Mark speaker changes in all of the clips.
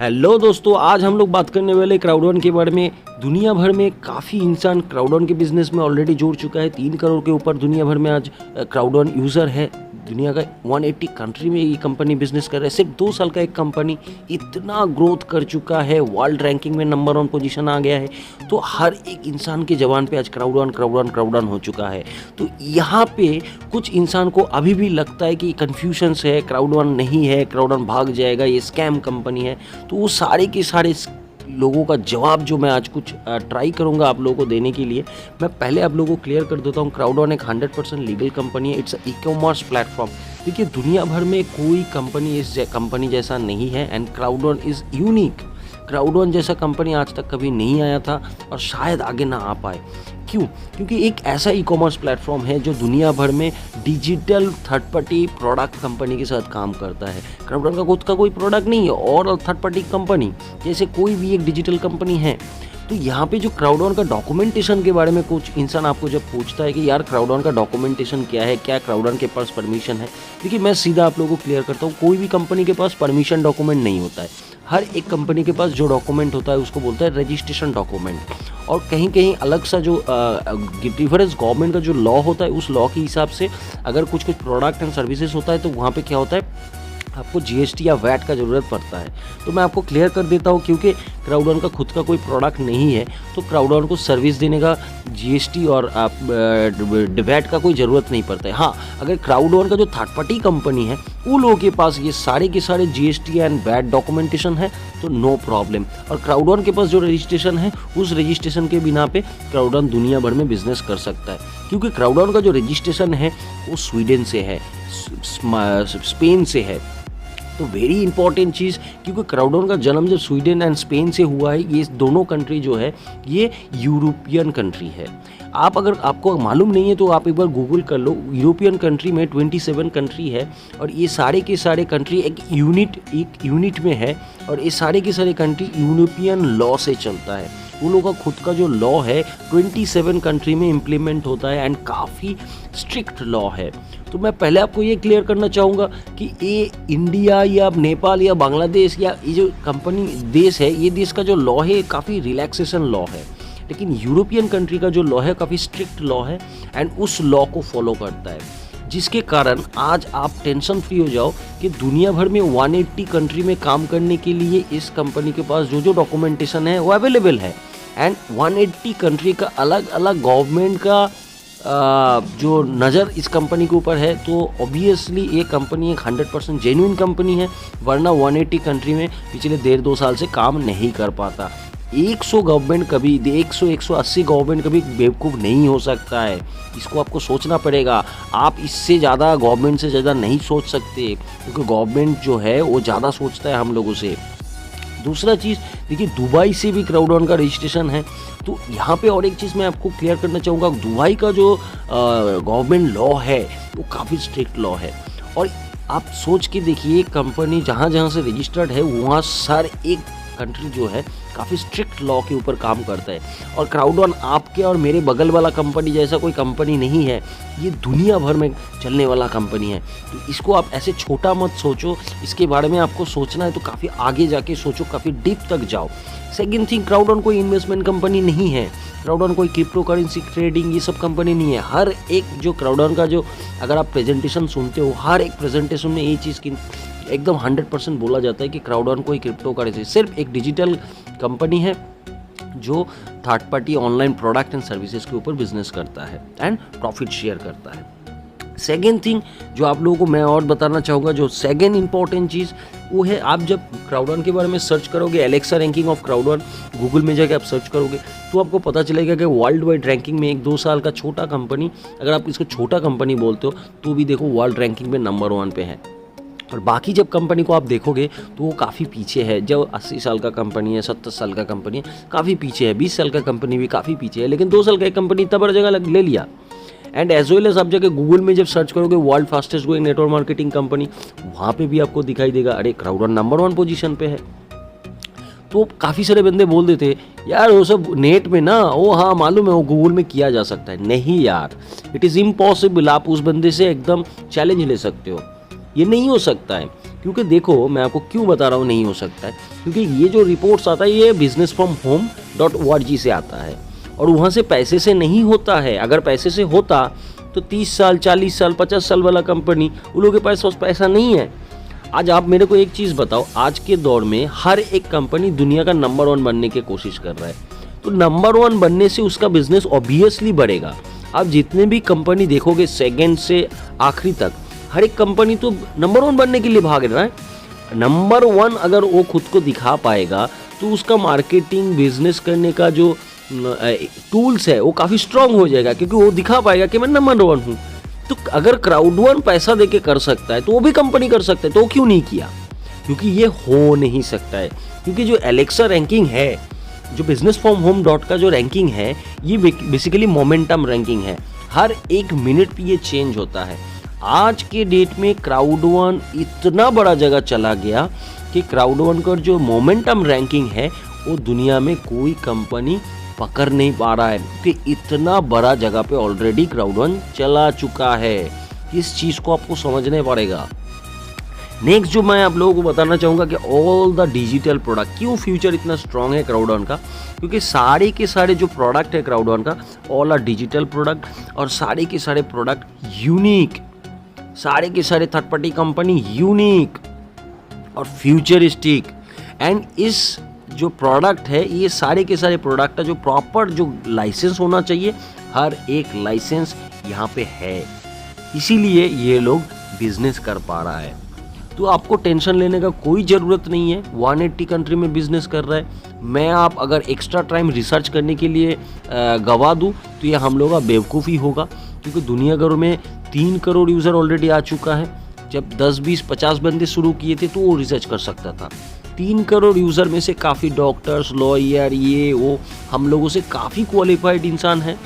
Speaker 1: Hello दोस्तों, आज हम लोग बात करने वाले क्राउडवन के बारे में। दुनिया भर में काफ़ी इंसान क्राउडवन के बिजनेस में ऑलरेडी जुड़ चुका है। 3 करोड़ के ऊपर दुनिया भर में आज क्राउडवन यूज़र है। दुनिया का 180 कंट्री में ये कंपनी बिजनेस कर रहा है। सिर्फ 2 साल का एक कंपनी इतना ग्रोथ कर चुका है, वर्ल्ड रैंकिंग में नंबर 1 पोजीशन आ गया है। तो हर एक इंसान के जबान पे आज क्राउडवन क्राउडवन क्राउडवन हो चुका है। तो यहाँ पे कुछ इंसान को अभी भी लगता है कि कन्फ्यूजन है, क्राउडवन नहीं है, क्राउडवन भाग जाएगा, ये स्कैम कंपनी है। तो वो सारे के सारे लोगों का जवाब जो मैं आज कुछ ट्राई करूंगा आप लोगों को देने के लिए। मैं पहले आप लोगों को क्लियर कर देता हूँ, क्राउडवन एक 100% लीगल कंपनी है। It's e-commerce platform. देखिए, दुनिया भर में कोई कंपनी इस कंपनी जैसा नहीं है एंड क्राउडवन इज़ यूनिक। क्राउडवन जैसा कंपनी आज तक कभी नहीं आया था और शायद आगे ना आ पाए। क्यों? क्योंकि एक ऐसा ई-कॉमर्स प्लेटफॉर्म है जो दुनिया भर में digital third party product company के साथ काम करता है। क्राउडवन का खुद का कोई प्रोडक्ट नहीं है और थर्ड पार्टी कंपनी जैसे कोई भी एक डिजिटल कंपनी है। तो यहाँ पे जो क्राउडवन का डॉक्यूमेंटेशन के बारे में कुछ इंसान आपको जब पूछता है कि यार क्राउडवन का डॉक्यूमेंटेशन क्या है, क्या क्राउडवन के पास परमिशन है, देखिए मैं सीधा आप लोगों को क्लियर करता हूँ, कोई भी कंपनी के पास परमिशन डॉक्यूमेंट नहीं होता है। हर एक कंपनी के पास जो डॉक्यूमेंट होता है उसको बोलता है रजिस्ट्रेशन डॉक्यूमेंट। और कहीं कहीं अलग सा जो डिफरेंस गवर्नमेंट का जो लॉ होता है, उस लॉ के हिसाब से अगर कुछ प्रोडक्ट एंड सर्विसेज होता है तो वहाँ पे क्या होता है, आपको जीएसटी या वैट का ज़रूरत पड़ता है। तो मैं आपको क्लियर कर देता हूँ, क्योंकि क्राउडवन का खुद का कोई प्रोडक्ट नहीं है तो क्राउडवन को सर्विस देने का जीएसटी और वैट का कोई ज़रूरत नहीं पड़ता है। हाँ, अगर क्राउडवन का जो थर्ड पार्टी कंपनी है उन लोगों के पास ये सारे के सारे जीएसटी एंड वैट डॉक्यूमेंटेशन है तो नो प्रॉब्लम। और क्राउडवन के पास जो रजिस्ट्रेशन है, उस रजिस्ट्रेशन के बिना पे क्राउडवन दुनिया भर में बिजनेस कर सकता है। क्योंकि क्राउडवन का जो रजिस्ट्रेशन है वो स्वीडन से है, स्पेन से है। तो वेरी इंपॉर्टेंट चीज़, क्योंकि क्राउडवन का जन्म जब स्वीडन एंड स्पेन से हुआ है, ये दोनों कंट्री जो है ये यूरोपियन कंट्री है। आप अगर आपको मालूम नहीं है तो आप एक बार गूगल कर लो। यूरोपियन कंट्री में 27 कंट्री है और ये सारे के सारे कंट्री एक यूनिट में है और ये सारे के सारे कंट्री यूरोपियन लॉ से चलता है। उन लोगों का खुद का जो लॉ है 27 कंट्री में इम्प्लीमेंट होता है एंड काफ़ी स्ट्रिक्ट लॉ है। तो मैं पहले आपको ये क्लियर करना चाहूँगा कि ये इंडिया या नेपाल या बांग्लादेश या ये जो कंपनी देश है, ये देश का जो लॉ है काफ़ी रिलैक्सेशन लॉ है। लेकिन यूरोपियन कंट्री का जो लॉ है काफ़ी स्ट्रिक्ट लॉ है एंड उस लॉ को फॉलो करता है, जिसके कारण आज आप टेंशन फ्री हो जाओ कि दुनिया भर में 180 कंट्री में काम करने के लिए इस कंपनी के पास जो जो डॉक्यूमेंटेशन है वो अवेलेबल है। एंड 180 कंट्री का अलग अलग गवर्नमेंट का जो नज़र इस कंपनी के ऊपर है। तो ऑब्वियसली ये कंपनी एक 100% जेन्युइन कंपनी है, वरना 180 कंट्री में पिछले 1.5-2 साल से काम नहीं कर पाता। 100 गवर्नमेंट कभी 180 गवर्नमेंट कभी बेवकूफ़ नहीं हो सकता है। इसको आपको सोचना पड़ेगा। आप इससे ज़्यादा गवर्नमेंट से ज़्यादा नहीं सोच सकते, क्योंकि गवर्नमेंट जो है वो ज़्यादा सोचता है हम लोगों से। दूसरा चीज़ देखिए, दुबई से भी क्राउडवन का रजिस्ट्रेशन है। तो यहाँ पे और एक चीज़ मैं आपको क्लियर करना चाहूँगा, दुबई का जो गवर्नमेंट लॉ है वो काफ़ी स्ट्रिक्ट लॉ है। और आप सोच के देखिए, कंपनी जहाँ जहाँ से रजिस्टर्ड है वहाँ हर एक कंट्री जो है काफ़ी स्ट्रिक्ट लॉ के ऊपर काम करता है। और क्राउडवन आपके और मेरे बगल वाला कंपनी जैसा कोई कंपनी नहीं है, ये दुनिया भर में चलने वाला कंपनी है। तो इसको आप ऐसे छोटा मत सोचो, इसके बारे में आपको सोचना है तो काफ़ी आगे जाके सोचो, काफ़ी डीप तक जाओ। सेकेंड थिंग, क्राउडवन कोई इन्वेस्टमेंट कंपनी नहीं है, क्राउडवन कोई क्रिप्टो करेंसी ट्रेडिंग ये सब कंपनी नहीं है। हर एक जो क्राउडवन का जो अगर आप प्रेजेंटेशन सुनते हो, हर एक प्रेजेंटेशन में ये चीज़ की एकदम 100% बोला जाता है कि क्राउडवन कोई क्रिप्टो करेंसी, सिर्फ एक डिजिटल कंपनी है जो third party online product and services के ऊपर बिजनेस करता है एंड प्रॉफिट शेयर करता है। सेकेंड थिंग जो आप लोगों को मैं और बताना चाहूँगा, जो सेकेंड इंपॉर्टेंट चीज़ वो है, आप जब क्राउडवन के बारे में सर्च करोगे, एलेक्सा रैंकिंग ऑफ क्राउडवन गूगल में जाके आप सर्च करोगे तो आपको पता चलेगा कि वर्ल्ड वाइड रैंकिंग में 1-2 साल का छोटा कंपनी, अगर आप इसको छोटा कंपनी बोलते हो तो भी देखो वर्ल्ड रैंकिंग में नंबर 1 पे है। और बाकी जब कंपनी को आप देखोगे तो वो काफ़ी पीछे है। जब 80 साल का कंपनी है, 70 साल का कंपनी है, काफ़ी पीछे है। 20 साल का कंपनी भी काफ़ी पीछे है। लेकिन 2 साल का एक कंपनी इतना बड़ा जगह ले लिया। एंड एज वेल एज आप जाके गूगल में जब सर्च करोगे world fastest growing network marketing company, वहाँ पे भी आपको दिखाई देगा अरे क्राउडवन नंबर 1 पोजीशन पे है। तो काफ़ी सारे बंदे बोल देते यार वो सब नेट में ना, वो हाँ मालूम है वो गूगल में किया जा सकता है। नहीं यार, इट इज़ इम्पॉसिबल। आप उस बंदे से एकदम चैलेंज ले सकते हो, ये नहीं हो सकता है। क्योंकि देखो मैं आपको क्यों बता रहा हूँ नहीं हो सकता है, क्योंकि ये जो रिपोर्ट्स आता है ये businessfromhome.org से आता है और वहाँ से पैसे से नहीं होता है। अगर पैसे से होता तो 30 साल 40 साल 50 साल वाला कंपनी, उन लोगों के पास पैसा नहीं है। आज आप मेरे को एक चीज़ बताओ, आज के दौर में हर एक कंपनी दुनिया का नंबर 1 बनने की कोशिश कर रहा है, तो नंबर 1 बनने से उसका बिजनेस ऑब्वियसली बढ़ेगा। आप जितने भी कंपनी देखोगे सेकंड से आखिरी तक, हर एक कंपनी तो नंबर 1 बनने के लिए भाग रहा है। नंबर 1 अगर वो खुद को दिखा पाएगा तो उसका मार्केटिंग बिजनेस करने का जो टूल्स है वो काफ़ी स्ट्रांग हो जाएगा, क्योंकि वो दिखा पाएगा कि मैं नंबर 1 हूँ। तो अगर Crowd1 पैसा देके कर सकता है तो वो भी कंपनी कर सकता है, तो वो क्यों नहीं किया? क्योंकि ये हो नहीं सकता है। क्योंकि जो एलेक्सा रैंकिंग है, जो businessfromhome का जो रैंकिंग है, ये बेसिकली मोमेंटम रैंकिंग है। हर एक मिनट पे ये चेंज होता है। आज के डेट में Crowd1 इतना बड़ा जगह चला गया कि Crowd1 का जो मोमेंटम रैंकिंग है वो दुनिया में कोई कंपनी पकड़ नहीं पा रहा है, क्योंकि इतना बड़ा जगह पे ऑलरेडी Crowd1 चला चुका है। इस चीज़ को आपको समझने पड़ेगा। नेक्स्ट जो मैं आप लोगों को बताना चाहूँगा कि ऑल द डिजिटल प्रोडक्ट, क्यों फ्यूचर इतना स्ट्रांग है Crowd1 का, क्योंकि सारे के सारे जो प्रोडक्ट है Crowd1 का ऑल आर डिजिटल प्रोडक्ट, और सारे के सारे प्रोडक्ट यूनिक, सारे के सारे थर्ड पार्टी कंपनी यूनिक और फ्यूचरिस्टिक। एंड इस जो प्रोडक्ट है, ये सारे के सारे प्रोडक्ट है जो प्रॉपर जो लाइसेंस होना चाहिए, हर एक लाइसेंस यहाँ पे है, इसीलिए ये लोग बिजनेस कर पा रहा है। तो आपको टेंशन लेने का कोई ज़रूरत नहीं है। 180 कंट्री में बिजनेस कर रहा है। मैं आप अगर एक्स्ट्रा टाइम रिसर्च करने के लिए गवा दूँ तो ये हम लोग का बेवकूफ़ी होगा, क्योंकि दुनिया भर में 3 करोड़ यूज़र ऑलरेडी आ चुका है। जब 10 20 50 बंदे शुरू किए थे तो वो रिसर्च कर सकता था। 3 करोड़ यूज़र में से काफ़ी डॉक्टर्स, लॉयर, ये वो हम लोगों से काफ़ी क्वालिफाइड इंसान हैं,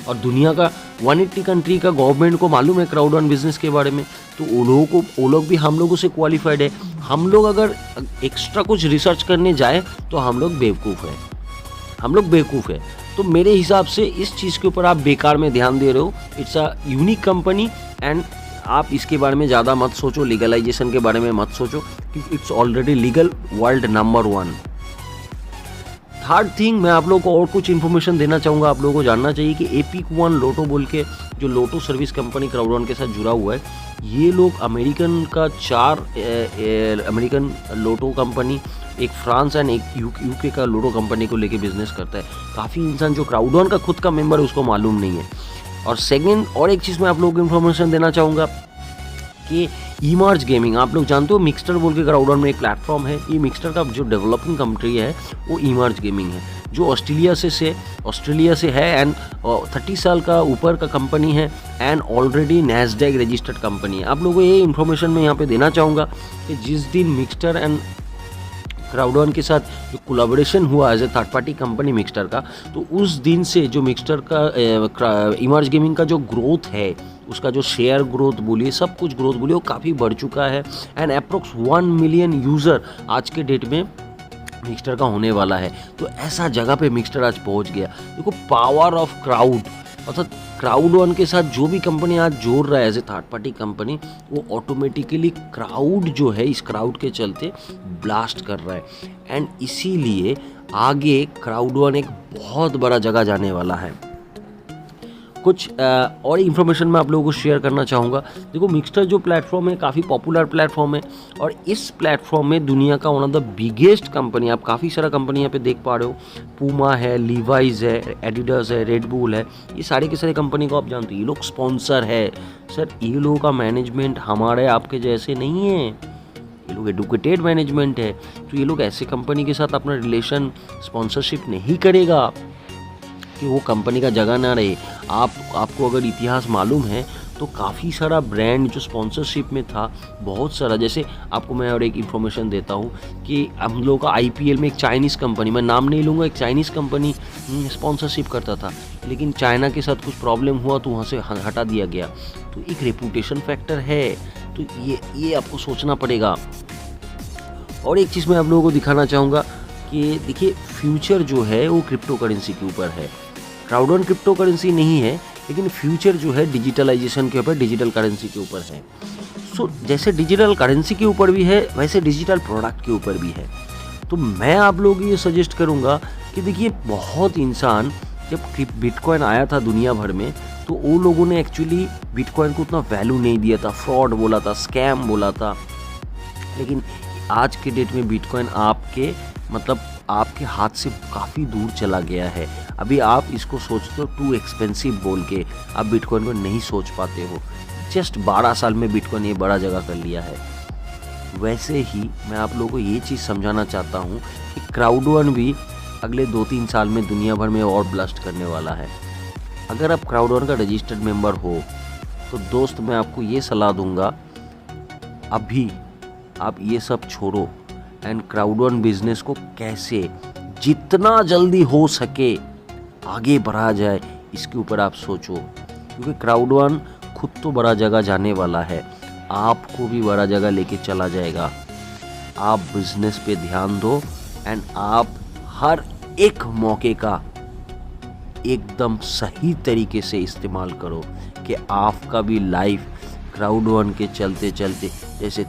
Speaker 1: और दुनिया का 180 कंट्री का गवर्नमेंट को मालूम है Crowd1 बिजनेस के बारे में, तो वो लोग भी हम लोगों से क्वालिफाइड है। हम लोग अगर एक्स्ट्रा कुछ रिसर्च करने जाए तो हम लोग बेवकूफ़ है। तो मेरे हिसाब से इस चीज़ के ऊपर आप बेकार में ध्यान दे रहे हो। It's a unique company, and आप इसके बारे में ज़्यादा मत सोचो, लीगलाइजेशन के बारे में मत सोचो, क्योंकि it's already legal, world number 1। Third thing, मैं आप लोगों को और कुछ इन्फॉर्मेशन देना चाहूँगा। आप लोगों को जानना चाहिए कि एपिक वन लोटो बोल के जो लोटो सर्विस कंपनी Crowd1 के साथ जुड़ा हुआ है, ये लोग अमेरिकन का 4 अमेरिकन लोटो कंपनी, एक फ्रांस एंड एक यूके का लोटो कंपनी को लेके बिजनेस करता है। काफ़ी इंसान जो Crowd1 का खुद का मेंबर है उसको मालूम नहीं है। और सेकेंड, और एक चीज़ मैं आप लोगों को इन्फॉर्मेशन देना चाहूँगा कि ईमर्ज गेमिंग, आप लोग जानते हो मिक्सटर बोल के Crowd1 में एक प्लेटफॉर्म है। ये मिक्सटर का जो डेवलपिंग कंट्री है वो ईमर्ज गेमिंग है, जो ऑस्ट्रेलिया से है, एंड 30 साल का ऊपर का कंपनी है, and already Nasdaq registered company है। आप लोगों को ये इन्फॉर्मेशन मैं यहाँ पे देना चाहूँगा कि जिस दिन मिक्सटर एंड Crowd1 के साथ जो कोलैबोरेशन हुआ as a third party company मिक्सटर का, तो उस दिन से जो मिक्सटर का ईमर्ज गेमिंग का जो ग्रोथ है, उसका जो शेयर ग्रोथ बोलिए, सब कुछ ग्रोथ बोलिए, वो काफ़ी बढ़ चुका है। एंड अप्रोक्स 1 मिलियन यूज़र आज के डेट में मिक्सटर का होने वाला है। तो ऐसा जगह पे मिक्सटर आज पहुंच गया। देखो पावर ऑफ क्राउड, अर्थात Crowd1 के साथ जो भी कंपनी आज जोड़ रहा है as a third party company, वो ऑटोमेटिकली क्राउड जो है, इस क्राउड के चलते ब्लास्ट कर रहा है। एंड इसीलिए आगे Crowd1 एक बहुत बड़ा जगह जाने वाला है। कुछ और इन्फॉर्मेशन मैं आप लोगों को शेयर करना चाहूँगा। देखो मिक्सटर जो प्लेटफॉर्म है काफ़ी पॉपुलर प्लेटफॉर्म है, और इस प्लेटफॉर्म में दुनिया का one of the biggest company, आप काफ़ी सारा कंपनी यहाँ पे देख पा रहे हो, पूमा है, लीवाइज है, एडिडास है, रेड बुल है, ये सारे के सारे कंपनी को आप जानते हो। ये लोग स्पॉन्सर है सर, ये लोगों का मैनेजमेंट हमारे आपके जैसे नहीं है, ये लोग एडुकेटेड मैनेजमेंट है। तो ये लोग ऐसे कंपनी के साथ अपना रिलेशन स्पॉन्सरशिप नहीं करेगा कि वो कंपनी का जगह ना रहे। आपको अगर इतिहास मालूम है तो काफ़ी सारा ब्रांड जो स्पॉन्सरशिप में था, बहुत सारा, जैसे आपको मैं और एक इन्फॉर्मेशन देता हूँ कि हम लोग का IPL में एक चाइनीज़ कंपनी, मैं नाम नहीं लूँगा, एक चाइनीज़ कंपनी स्पॉन्सरशिप करता था, लेकिन चाइना के साथ कुछ प्रॉब्लम हुआ तो वहाँ से हटा दिया गया। तो एक रेपुटेशन फैक्टर है, तो ये आपको सोचना पड़ेगा। और एक चीज़ मैं आप लोगों को दिखाना चाहूँगा कि देखिए फ्यूचर जो है वो क्रिप्टो करेंसी के ऊपर है। Crowd1 क्रिप्टो करेंसी नहीं है, लेकिन फ्यूचर जो है डिजिटलाइजेशन के ऊपर, डिजिटल करेंसी के ऊपर है। सो जैसे डिजिटल करेंसी के ऊपर भी है वैसे डिजिटल प्रोडक्ट के ऊपर भी है। तो मैं आप लोगों को ये सजेस्ट करूँगा कि देखिए बहुत इंसान जब बिटकॉइन आया था दुनिया भर में तो वो लोगों ने एक्चुअली बिटकॉइन को उतना वैल्यू नहीं दिया था, फ्रॉड बोला था, स्कैम बोला था। लेकिन आज के डेट में बिटकॉइन आपके मतलब आपके हाथ से काफ़ी दूर चला गया है। अभी आप इसको सोचते हो टू एक्सपेंसिव बोल के आप बिटकॉइन को नहीं सोच पाते हो। जस्ट 12 साल में बिटकॉइन ये बड़ा जगह कर लिया है। वैसे ही मैं आप लोगों को ये चीज़ समझाना चाहता हूँ कि क्राउड1 भी अगले 2-3 साल में दुनिया भर में और ब्लास्ट करने वाला है। अगर आप क्राउड1 का रजिस्टर्ड मेंबर हो तो दोस्त मैं आपको ये सलाह दूंगा, अभी आप ये सब छोड़ो एंड क्राउड1 बिजनेस को कैसे जितना जल्दी हो सके आगे बढ़ा जाए इसके ऊपर आप सोचो। क्योंकि क्राउड1 खुद तो बड़ा जगह जाने वाला है, आपको भी बड़ा जगह लेके चला जाएगा। आप बिजनेस पे ध्यान दो एंड आप हर एक मौके का एकदम सही तरीके से इस्तेमाल करो कि आपका भी लाइफ क्राउड1 के चलते चलते जैसे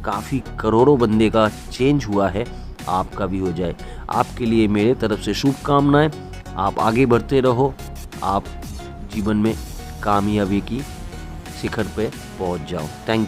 Speaker 1: काफ़ी करोड़ों बंदे का चेंज हुआ है आपका भी हो जाए। आपके लिए मेरे तरफ से शुभकामनाएं। आप आगे बढ़ते रहो, आप जीवन में कामयाबी की शिखर पे पहुंच जाओ। Thank you.